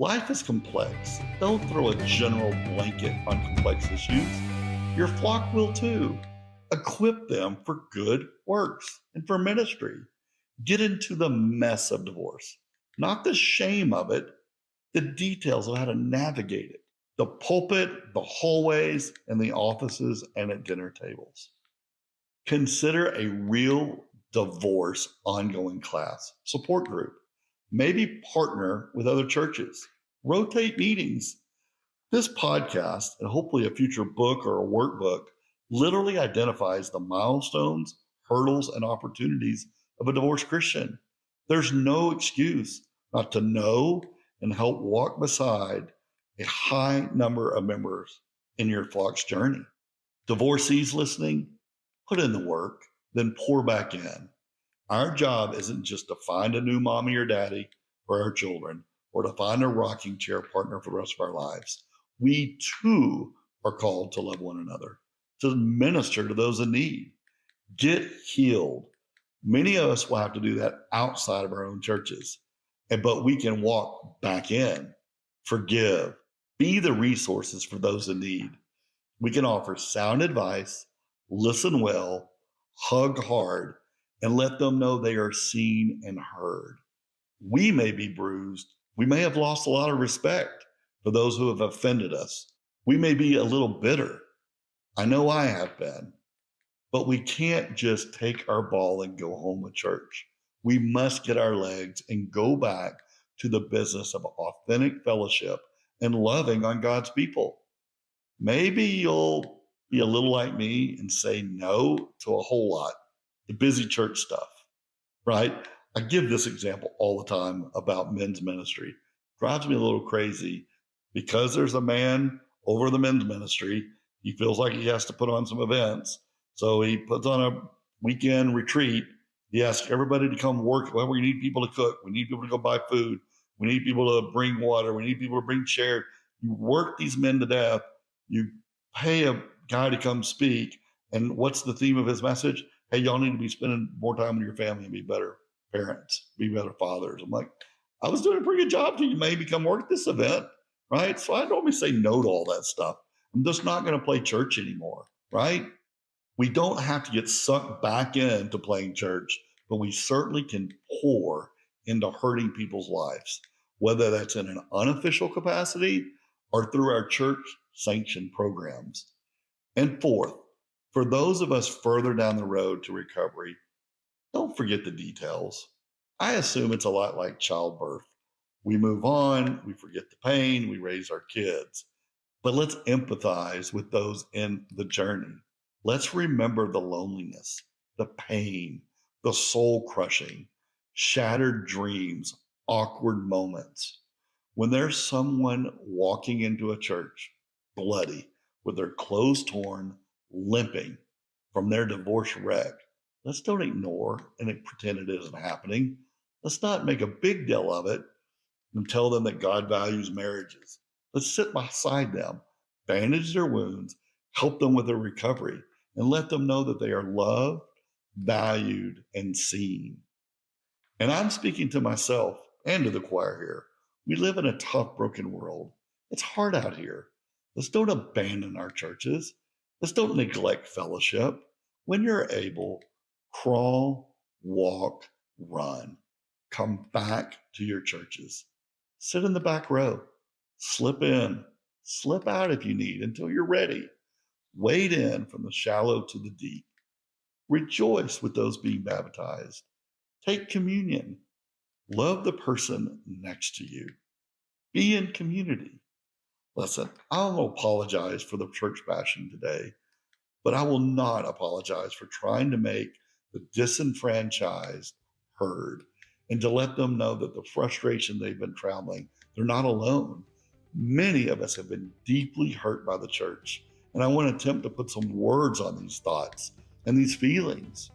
Life is complex. Don't throw a general blanket on complex issues. Your flock will too. Equip them for good works and for ministry. Get into the mess of divorce, not the shame of it, the details of how to navigate it. The pulpit, the hallways, and the offices and at dinner tables. Consider a real divorce ongoing class support group. Maybe partner with other churches. Rotate meetings. This podcast, and hopefully a future book or a workbook, literally identifies the milestones, hurdles, and opportunities of a divorced Christian. There's no excuse not to know and help walk beside a high number of members in your flock's journey. Divorcees listening, put in the work, then pour back in. Our job isn't just to find a new mommy or daddy for our children or to find a rocking chair partner for the rest of our lives. We too are called to love one another, to minister to those in need. Get healed. Many of us will have to do that outside of our own churches, but we can walk back in, forgive, be the resources for those in need. We can offer sound advice, listen well, hug hard, and let them know they are seen and heard. We may be bruised. We may have lost a lot of respect for those who have offended us. We may be a little bitter. I know I have been. But we can't just take our ball and go home with church. We must get our legs and go back to the business of authentic fellowship and loving on God's people. Maybe you'll be a little like me and say no to a whole lot, the busy church stuff, right? I give this example all the time about men's ministry. Drives me a little crazy because there's a man over the men's ministry. He feels like he has to put on some events. So he puts on a weekend retreat. He asks everybody to come work. Well, we need people to cook. We need people to go buy food. We need people to bring water. We need people to bring chairs. You work these men to death. You pay a guy to come speak. And what's the theme of his message? Hey, y'all need to be spending more time with your family and be better parents, be better fathers. I'm like, I was doing a pretty good job till you made me come work at this event, right? So I normally say no to all that stuff. I'm just not going to play church anymore, right? We don't have to get sucked back into playing church, but we certainly can pour into hurting people's lives, whether that's in an unofficial capacity or through our church sanctioned programs. And fourth, for those of us further down the road to recovery, don't forget the details. I assume it's a lot like childbirth. We move on, we forget the pain, we raise our kids. But let's empathize with those in the journey. Let's remember the loneliness, the pain, the soul crushing, shattered dreams, awkward moments. When there's someone walking into a church, bloody, with their clothes torn, limping from their divorce wreck, let's don't ignore and pretend it isn't happening. Let's not make a big deal of it and tell them that God values marriages. Let's sit beside them, bandage their wounds, help them with their recovery, and let them know that they are loved, valued, and seen. And I'm speaking to myself and to the choir here. We live in a tough, broken world. It's hard out here. Let's don't abandon our churches. Let's don't neglect fellowship. When you're able, crawl, walk, run. Come back to your churches. Sit in the back row. Slip in. Slip out if you need until you're ready. Wade in from the shallow to the deep. Rejoice with those being baptized. Take communion. Love the person next to you. Be in community. Listen, I will apologize for the church bashing today, but I will not apologize for trying to make the disenfranchised heard and to let them know that the frustration they've been traveling, they're not alone. Many of us have been deeply hurt by the church. And I want to attempt to put some words on these thoughts and these feelings.